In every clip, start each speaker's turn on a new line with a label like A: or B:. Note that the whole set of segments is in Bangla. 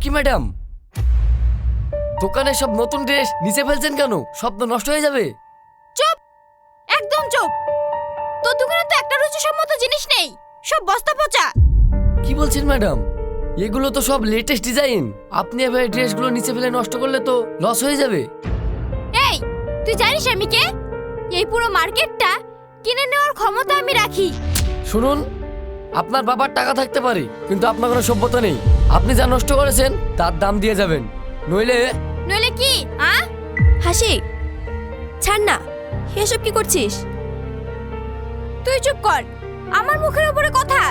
A: কি ম্যাডাম, দোকানে সব নতুন ড্রেস নিচে ফেলছেন কেন? সব তো নষ্ট হয়ে যাবে।
B: চুপ, একদম চুপ। তোর দোকানে তো একটা রুচিসম্মত জিনিস নেই, সব বস্তা পচা।
A: কি বলছেন ম্যাডাম? এগুলো তো সব লেটেস্ট ডিজাইন। আপনি এভাবে ড্রেসগুলো নিচে ফেলে নষ্ট করলে তো লস হয়ে যাবে।
B: এই, তুই জানিস আমি কে? এই পুরো মার্কেটটা কিনে নেওয়ার ক্ষমতা আমি রাখি।
A: শুনুন, আপনার বাবার টাকা থাকতে পারে, কিন্তু আপনার কোনো সভ্যতা নেই। আপনি যা নষ্ট করেছেন তার দাম দিয়ে যাবেন, নইলে
B: নইলে কি?
C: হাসি, ছাড় না, এসব কি করছিস?
B: তুই চুপ কর, আমার মুখের উপরে কথা।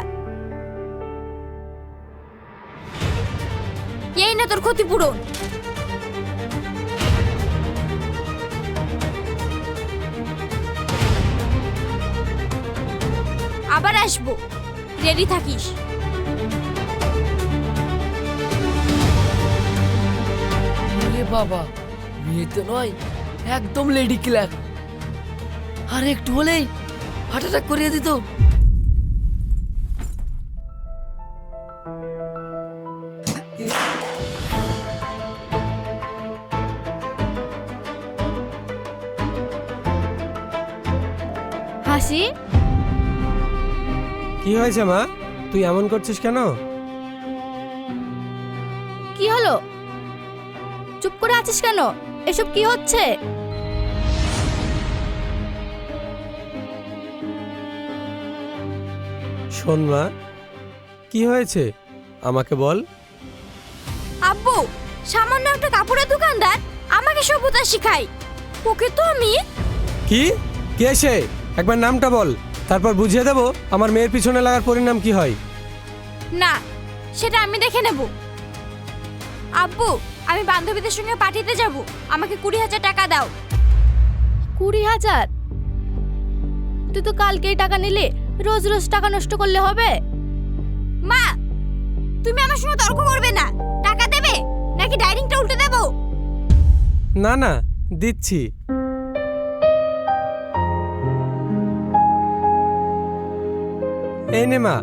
B: এই না তোর ক্ষতিপূরণ। আবার আসবো, রেডি থাকিস।
A: ওরে বাবা, মেয়ে তো নয়, একদম লেডি কিলার। আর একটু হলেই হার্ট অ্যাটাক করিয়ে দিত।
B: হাসি,
D: কি হয়েছে মা? তুই এমন করছিস কেন?
B: কি হলো? চুপ করে আছিস কেন? এসব কি হচ্ছে?
D: শোন মা, কি হয়েছে আমাকে বল।
B: আব্বু, সামান্য একটা কাপড়ের দোকানদার আমাকে সভ্যতা শিখায়। ওকে তো আমি।
D: কি? কে সে? একবার নামটা বল, তারপর বুঝিয়ে দেবো আমার মেয়ের পিছনে লাগার পরিণাম কি হয়।
B: না, সেটা আমি দেখে নেব। আব্বু, আমি বান্ধবীদের সঙ্গে পার্টিতে যাব, আমাকে 20,000 টাকা দাও।
C: 20,000? তুই তো কালকেই টাকা নিলে, রোজ রোজ টাকা নষ্ট করলে হবে?
B: মা, তুমি আমার সঙ্গে তর্ক করবে না। টাকা দেবে নাকি ডাইনিংটা উল্টে দেব?
D: না না, দিচ্ছি। এই নে মা,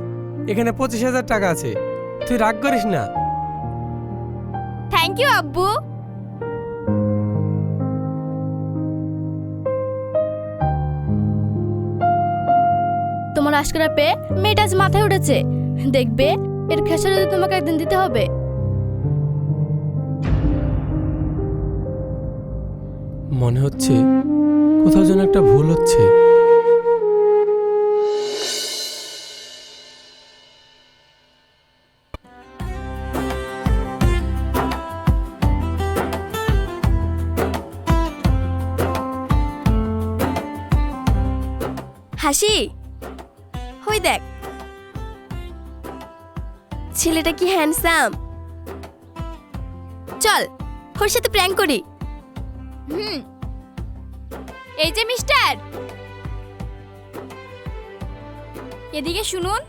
D: এখানে 25,000 টাকা আছে, তুই রাগ করিস না।
B: থ্যাংক ইউ আব্বু।
C: তোমার আজকেরা পেয়ে মেয়েটা আজ মাথায় উঠেছে, দেখবে এর খেসারত তোমাকে একদিন দিতে হবে।
D: মনে হচ্ছে কোথাও যেন একটা ভুল হচ্ছে।
C: হাসি, হই দেখ, ছেলেটা কি হ্যান্ডসাম। চল ওর সাথে প্র্যাঙ্ক করি।
B: এই যে মিস্টার, এদিকে শুনুন।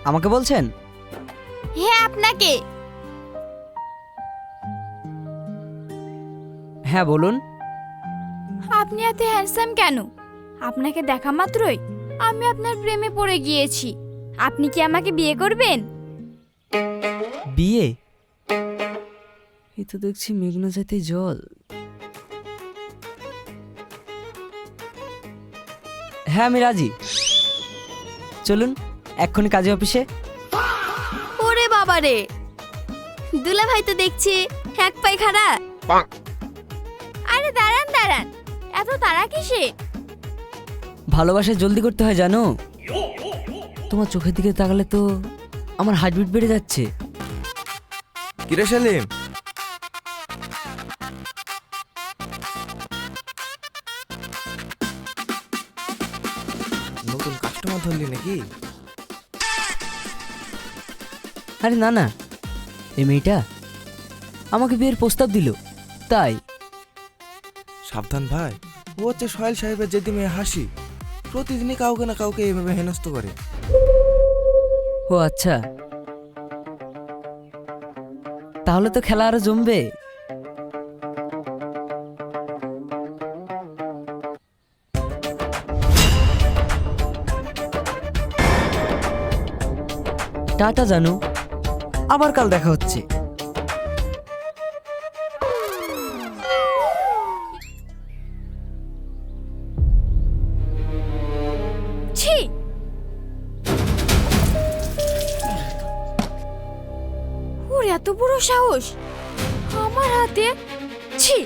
E: আমাকে বলছেন?
B: হ্যাঁ, আপনাকে।
E: হ্যাঁ বলুন।
B: আপনি এত হ্যান্ডসাম কেন? আপনাকে দেখা মাত্রই আমি আপনার প্রেমে পড়ে গিয়েছি। আপনি কি আমাকে বিয়ে করবেন?
E: বিয়ে? এই তো দেখছি মেঘনা যেতে জল। হ্যাঁ আমি রাজি, চলুন এক্ষুনি কাজী অফিসে।
C: ওরে বাবা রে, দুলা ভাই তো দেখছি এক পায়ে খাড়া।
B: আরে দাঁড়ান দাঁড়ান, এত তাড়া কিসে?
E: ভালোবাসা জলদি করতে হয় জানো। তোমার চোখের দিকে তাকালে তো আমার হার্টবিট বেড়ে যাচ্ছে।
F: কিরে সেলিম, নতুন কাস্টমার ধরলি নাকি?
E: আরে না না, এই মেয়েটা আমাকে বিয়ের প্রস্তাব দিল তাই।
F: সাবধান ভাই, ও হচ্ছে সোহেল সাহেবের যেদি মেয়ে হাসি, প্রতিদিনই কাউকে না কাউকে এইভাবে হেনস্থ করে।
E: ও আচ্ছা, তাহলে তো খেলা আরো জমবে। টাটা জানু, আবার কাল দেখা হচ্ছে।
B: ছি, ওর এত বড় সাহস আমার হাতে। ছি,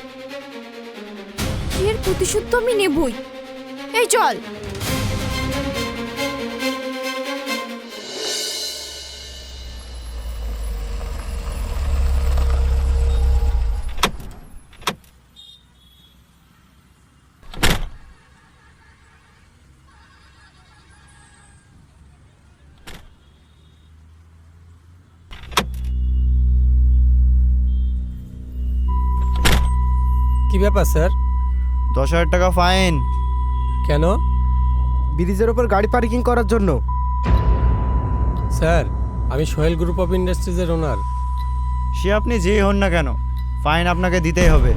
B: এর প্রতিশোধ তো আমি নেবই। এই চল।
D: কি ব্যাপার স্যার?
G: 10,000 টাকা ফাইন।
D: কেন?
H: ব্রিজের ওপর গাড়ি পার্কিং করার জন্য।
D: স্যার, আমি সোহেল গ্রুপ অফ ইন্ডাস্ট্রিজের ওনার।
G: সে আপনি যেই হন না কেন, ফাইন আপনাকে দিতেই হবে,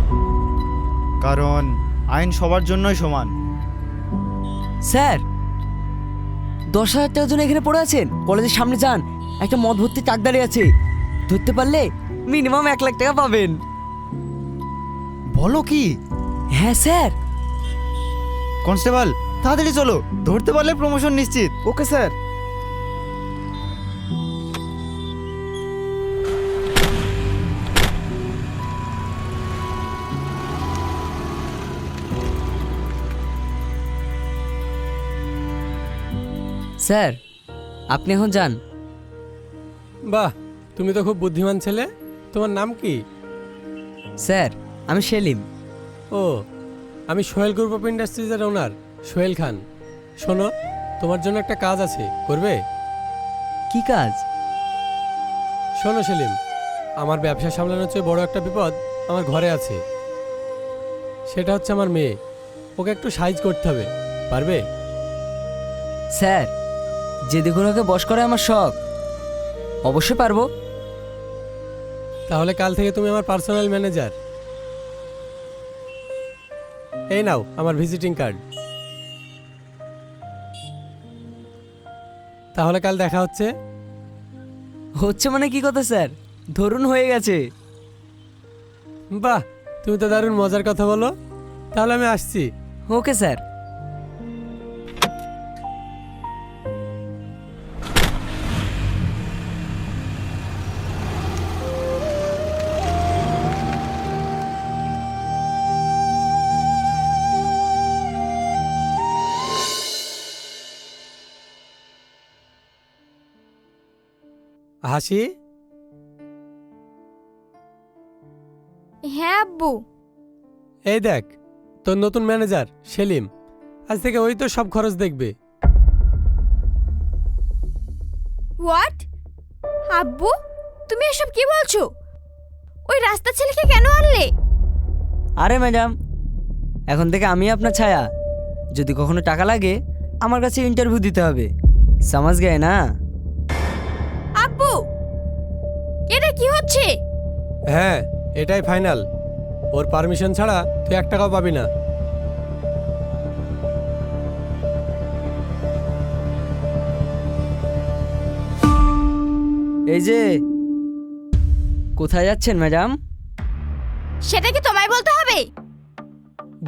G: কারণ আইন সবার জন্যই সমান।
E: স্যার, 10,000 টাকার জন্য এখানে পড়ে আছেন? কলেজের সামনে যান, একটা মদ ভর্তি ট্রাক দাঁড়িয়ে আছে, ধরতে পারলে মিনিমাম 1 লাখ টাকা পাবেন।
G: বলো কি?
E: হ্যাঁ স্যার।
G: কনস্টেবল, তাড়াতাড়ি চলো, ধরতে পারলে প্রমোশন নিশ্চিত।
H: Okay sir.
E: স্যার, আপনি এখন যান।
D: বাহ, তুমি তো খুব বুদ্ধিমান ছেলে। তোমার নাম কি?
E: স্যার, আমি সেলিম।
D: ও, আমি সোহেল গ্রুপ অফ ইন্ডাস্ট্রিজের ওনার সোহেল খান। শোনো, তোমার জন্য একটা কাজ আছে, করবে?
E: কি কাজ?
D: শোনো সেলিম, আমার ব্যবসা সামলানোর চেয়ে বড় একটা বিপদ আমার ঘরে আছে। সেটা হচ্ছে আমার মেয়ে। ওকে একটু সাহায্য করতে হবে, পারবে?
E: স্যার, যে দিগুলোকে বশ করে আমার শখ, অবশ্যই পারবো।
D: তাহলে কাল থেকে তুমি আমার পার্সোনাল ম্যানেজার। এই নাও আমার ভিজিটিং কার্ড। তাহলে কাল দেখা হচ্ছে।
E: হচ্ছে মানে কি কথা স্যার? ধরুন হয়ে গেছে।
D: বাহ, তুমি তো দারুণ মজার কথা বলো। তাহলে আমি আসছি।
E: Okay sir.
D: হাসি,
B: হ্যাঁ আব্বু।
D: এই দেখ তোর নতুন ম্যানেজার সেলিম। আজ থেকে ওই তো সব খরচ দেখবে।
B: হোয়াট? আব্বু, তুমি এসব কি বলছো? ওই রাস্তার ছেলেকে কেন আনলে?
E: আরে ম্যাডাম, এখন থেকে আমি আপনার ছায়া। যদি কখনো টাকা লাগে আমার কাছে ইন্টারভিউ দিতে হবে, সমাজ গায়ে না?
B: আব্বু, এটা কি হচ্ছে?
D: হ্যাঁ, এটাই ফাইনাল। ওর পারমিশন ছাড়া তুই 1 টাকাও পাবি না।
E: এই যে, কোথায় যাচ্ছেন ম্যাডাম?
B: সেটা কি তোমায় বলতে হবে?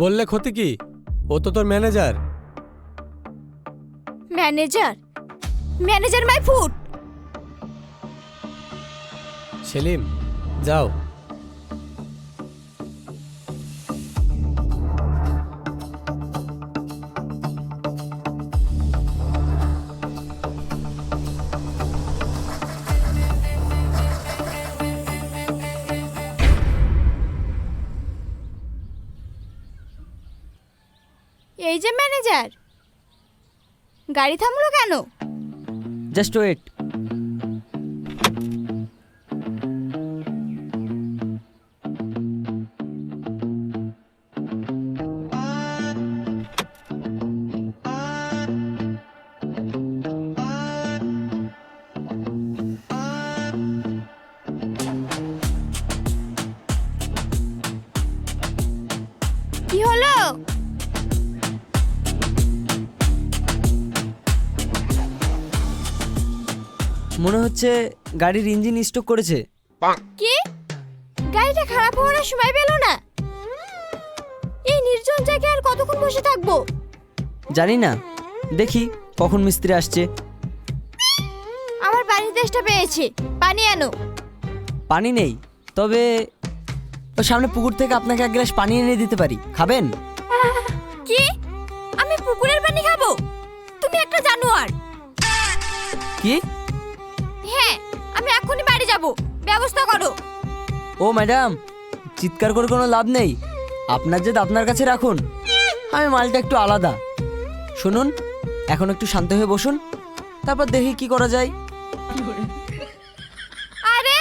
D: বললে ক্ষতি কি? ও তো তোর manager.
B: Manager? Manager my foot.
D: Selim, যাও।
B: এই যে ম্যানেজার, গাড়ি থামলো কেন?
E: Just wait.
B: কি হলো?
E: মনে হচ্ছে গাড়ির ইঞ্জিন স্টক করেছে।
B: কি? গাড়িটা খারাপ হওয়ার সময় পেলো না? এই নির্জন জায়গায় আর কতক্ষণ বসে থাকবো?
E: জানি না, দেখি কখন মিস্ত্রি আসছে।
B: আমার পানির তেষ্টা পেয়েছে, পানি আনো।
E: পানি নেই, তবে ওই সামনে পুকুর থেকে আপনাকে এক গ্লাস পানি এনে দিতে পারি, খাবেন?
B: কি? আমি পুকুরের পানি খাবো? তুমি একটা জানোয়ার।
E: কি?
B: হ্যাঁ, আমি এখনই বাড়ি যাব, ব্যবস্থা করো।
E: ও ম্যাডাম, চিৎকার করে কোনো লাভ নেই, আপনার জেদ আপনার কাছে রাখুন। আমি মালটা একটু আলাদা। শুনুন, এখন একটু শান্ত হয়ে বসুন, তারপর দেখি কি করা যায়।
B: আরে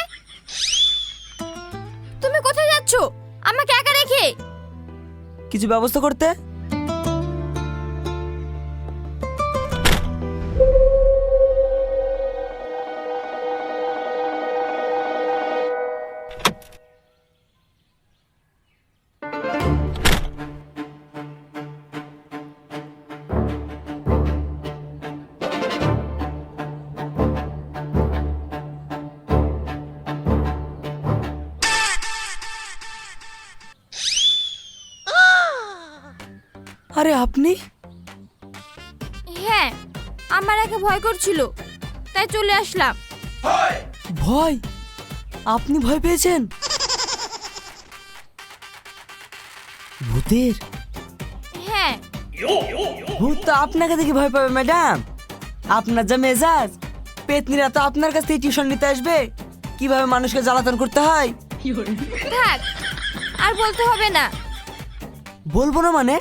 B: তুমি কোথায় যাচ্ছ আমাকে একা রেখে?
E: কিছু ব্যবস্থা করতে। আরে আপনি?
B: হ্যাঁ, আমার একা ভয় করছিল, তাই চলে আসলাম।
E: ভয়? আপনি ভয় পেয়েছেন? ভূতের?
B: হ্যাঁ।
E: ভূত তো আপনাকে দেখে ভয় পাবে ম্যাডাম। আপনার যা মেজাজ, পেতনিরা তো আপনার কাছ থেকে টিউশন নিতে আসবে কিভাবে মানুষকে জ্বালাতন করতে হয়।
B: থাক, আর বলতে হবে না।
E: বলবো না মানে?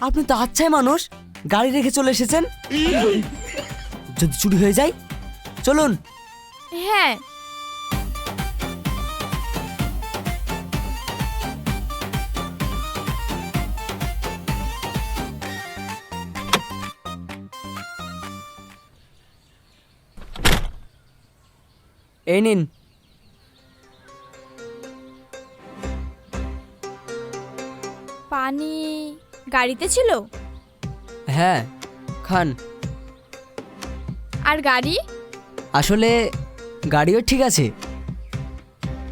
E: আপনি তো আচ্ছাই মানুষ, গাড়ি রেখে চলে এসেছেন। যদি চুরি হয়ে যায়? চলুন।
B: হ্যাঁ।
E: এই নিন।
B: পানি গাড়িতে ছিল?
E: হ্যাঁ, খান।
B: আর গাড়ি?
E: আসলে গাড়িও ঠিক আছে,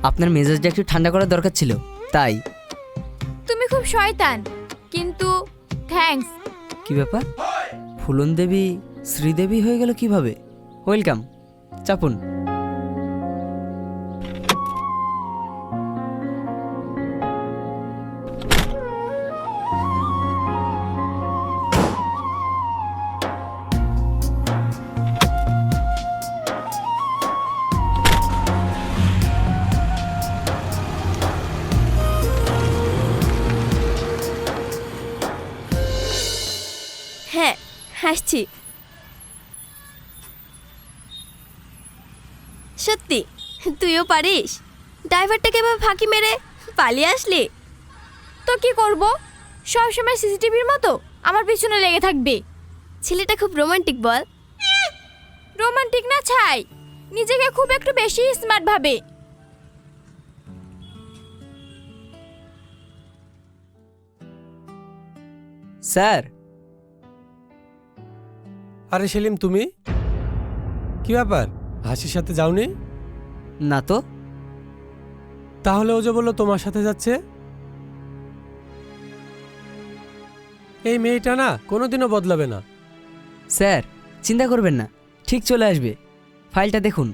E: আপনার মেজাজটা একটু ঠান্ডা করার দরকার ছিল, তাই।
B: তুমি খুব শয়তান, কিন্তু থ্যাঙ্কস।
E: কি ব্যাপার, ফুলন দেবী শ্রীদেবী হয়ে গেল কিভাবে? ওয়েলকাম, চাপুন।
C: হ্যাঁ, হাসছি। সত্যি তুইও পারিস? ড্রাইভারটাকে এভাবে ফাঁকি মেরে পালিয়ে আসলি?
B: তো কি করব, সব সময় সিসিটিভির মতো আমার পিছনে লেগে থাকবে।
C: ছেলেটা খুব রোমান্টিক বল।
B: রোমান্টিক না ছাই, নিজেকে খুব একটু বেশি স্মার্ট ভাবে।
E: স্যার।
D: আরে সেলিম, তুমি কি ব্যাপার, হাসির সাথে যাওনি?
E: না তো।
D: তাহলে ও যে বললো তোমার সাথে যাচ্ছে। এই মেয়েটা না কোনোদিনও বদলাবে না।
E: স্যার চিন্তা করবেন না, ঠিক চলে আসবে। ফাইলটা দেখুন।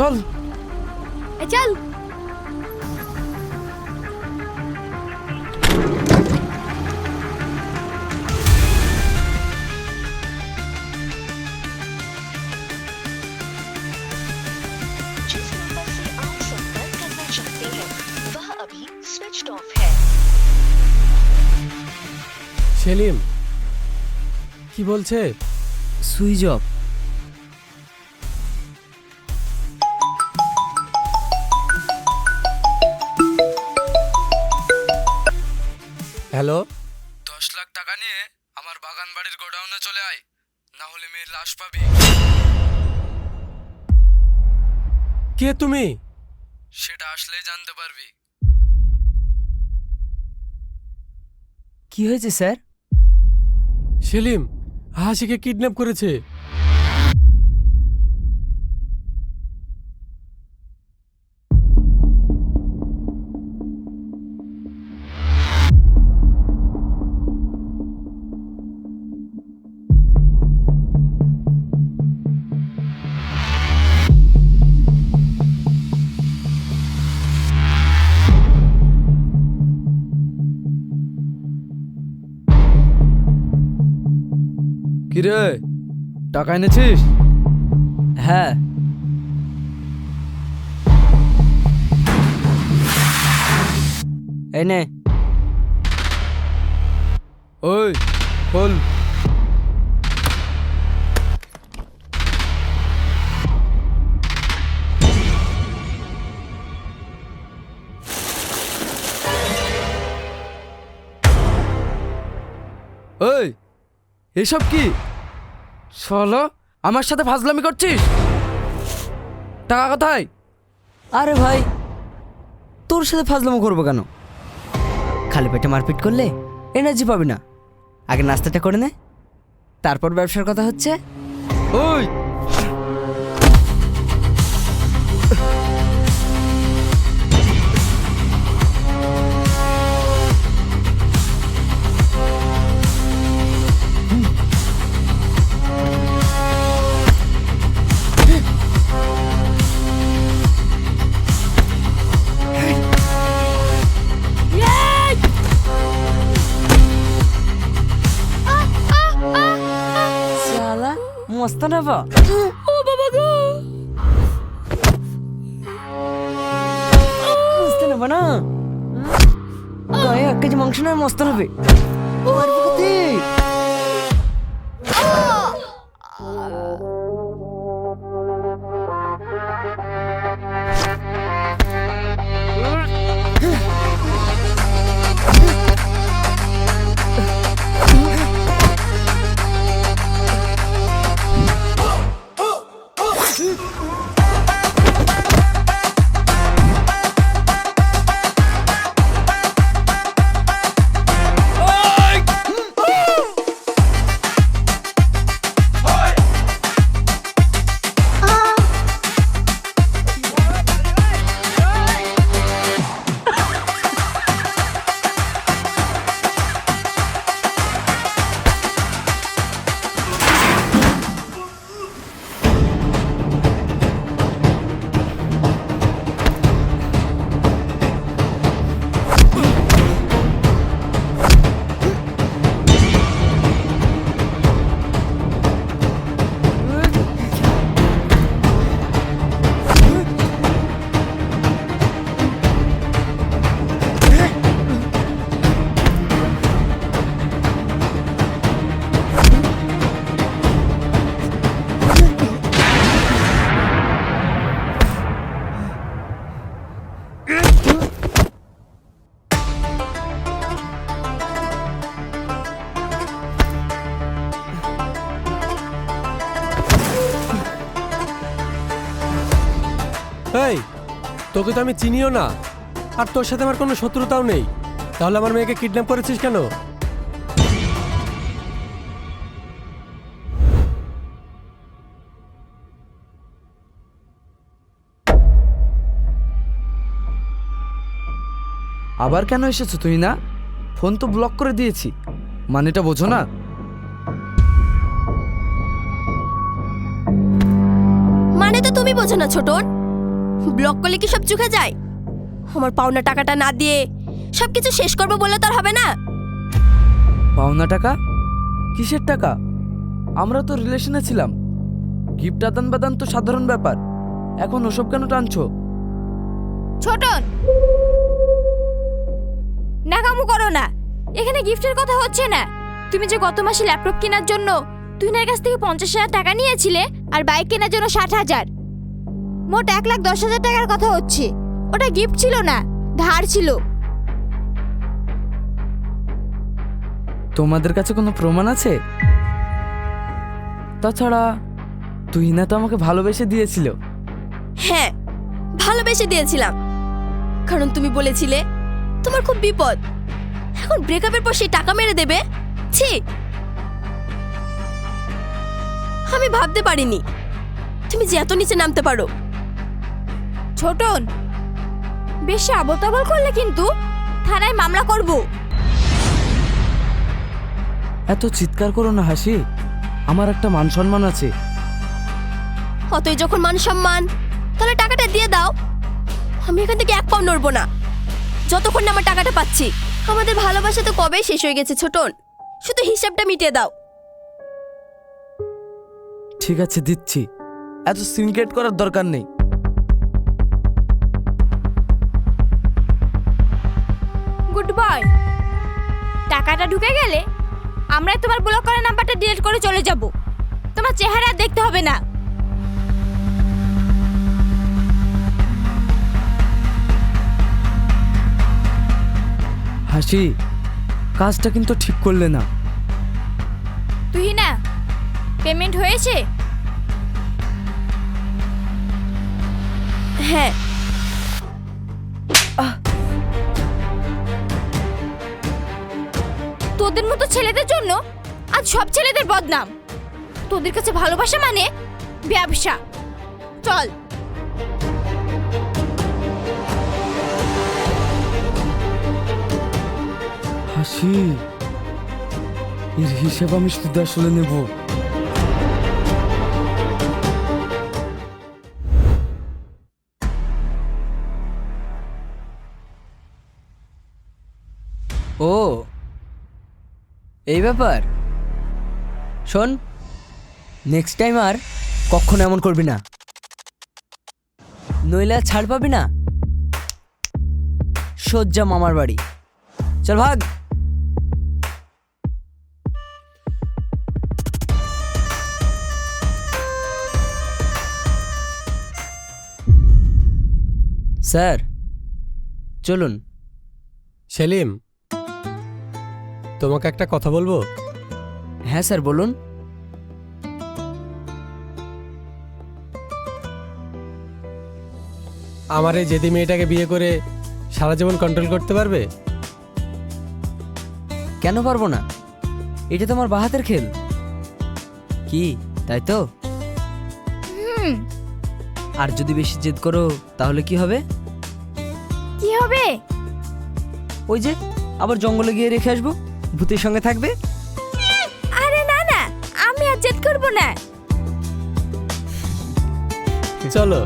E: চল।
C: চল।
I: जिस नंबर से आप संपर्क करना चाहते हैं वह अभी स्विच्ड ऑफ है।
D: সেলিম কি বলছে?
E: Switch off.
D: হ্যালো,
J: 10 লাখ টাকা নিয়ে আমার বাগান বাড়ির গোডাউনে চলে আয়, না হলে মেয়ের লাশ পাবি।
D: কে তুমি?
J: সেটা আসলেই জানতে পারবি।
E: কি হয়েছে স্যার?
D: সেলিম হাসিকে কিডন্যাপ করেছে।
J: কিরে, টাকা এনেছিস?
E: হ্যাঁ। এই নে।
J: ওই খোল। ওই এসব কি? শালা আমার সাথে ফাজলামি করছিস? টাকা কোথায়?
E: আরে ভাই, তোর সাথে ফাজলামো করবো কেন? খালি পেটে মারপিট করলে এনার্জি পাবি না। আগে নাস্তাটা করে নে, তারপর ব্যবসার কথা হচ্ছে।
J: ওই
E: শালা মস্তানা বা।
C: ও বাবা গো!
E: মস্তানা বা না, গায়ে 1 কেজি মাংস নয়, মস্তান হবে। মারবো কোথে?
D: এই, তোকে তো আমি চিনিও না, আর তোর সাথে আমার কোনো শত্রুতাও নেই, তাহলে আমার মেয়েকে কিডন্যাপ করেছিস কেন?
J: আবার কেন এসেছো তুই? না, ফোন তো ব্লক করে দিয়েছি, মানেটা বোঝো না?
C: মানে তো তুমি বোঝো না ছোটন। ব্লক করলে কি সব চুকে যায়? আমার পাওনা টাকাটা না দিয়ে সবকিছু শেষ করবো বলে তো আর হবে না।
J: পাওনা টাকা? কিসের টাকা? আমরা তো রিলেশনে ছিলাম, গিফট আদান প্রদান তো সাধারণ ব্যাপার, এখন ওসব কেন টানছো?
B: ছোটন, নাকামো করো না, এখানে গিফটের কথা হচ্ছে না। তুমি যে গত মাসে ল্যাপটপ কেনার জন্য তুহিনের কাছ থেকে 50,000 টাকা নিয়েছিলে আর বাইক কেনার জন্য 60,000, মোট 1,10,000 টাকার কথা হচ্ছে। ওটা গিফট ছিল না, ধার ছিল।
J: তোমাদের কাছে কোনো প্রমাণ আছে? তাছাড়া তুহিনা তো আমাকে ভালোবেসে দিয়েছিল।
C: হ্যাঁ, ভালোবেসে দিয়েছিলাম, কারণ তুমি বলেছিলে তোমার খুব বিপদ। এখন ব্রেকআপের পর সেই টাকা মেরে দেবে? ছি, আমি ভাবতে পারিনি তুমি যে এত নিচে নামতে পারো।
B: ছোটন, বেশি আবল তাবল করলে কিন্তু থানায় মামলা করব।
J: এত চিৎকার করো না হাসি, আমার একটা মান সম্মান আছে।
C: অতই যখন মান সম্মান, তাহলে টাকাটা দিয়ে দাও। আমি এখান থেকে এক পাও নড়বো না যতক্ষণ না আমার টাকাটা পাচ্ছি। আমাদের ভালোবাসা তো কবেই শেষ হয়ে গেছে ছোটন, শুধু হিসাবটা মিটিয়ে দাও।
J: ঠিক আছে, দিচ্ছি। এত সিনক্রেট করার দরকার নেই।
B: Good boy. টাকাটা ঢুকে গেলে আমরা তোমার ব্লক করা নাম্বারটা ডিলিট করে চলে যাব। তোমার চেহারা আর দেখতে হবে না।
J: হাসি, কাজটা কিন্তু ঠিক করলে না।
B: তুহিনা, পেমেন্ট হয়েছে?
C: হ্যাঁ,
B: তোদের মতো ছেলেদের জন্য আজ সব ছেলেদের বদনাম। তোদের কাছে ভালোবাসা মানে ব্যবসা। চল।
J: হাসি, এর হিসেব আমি শুধু আসলে নেব।
E: ও, এই ব্যাপার। শোন, নেক্সট টাইম আর কখনো এমন করবি না, নইলে আর ছাড় পাবি না। সোজা মামার বাড়ি চল, ভাগ। স্যার চলুন।
D: সেলিম, তোমাকে একটা কথা বলবো।
E: হ্যাঁ স্যার, বলুন।
D: আমার এই জেদি মেয়েটাকে বিয়ে করে সারা জীবন কন্ট্রোল করতে পারবে?
E: কেন পারবো না? এটা তো আমার বাহাতের খেল। কি, তাই তো? আর যদি বেশি জেদ করো তাহলে কি হবে?
B: কি হবে?
E: ওই যে আবার জঙ্গলে গিয়ে রেখে আসবো, ভূতের সঙ্গে থাকবে।
B: আরে না না, আমি আর জেদ করব না।
D: চলো।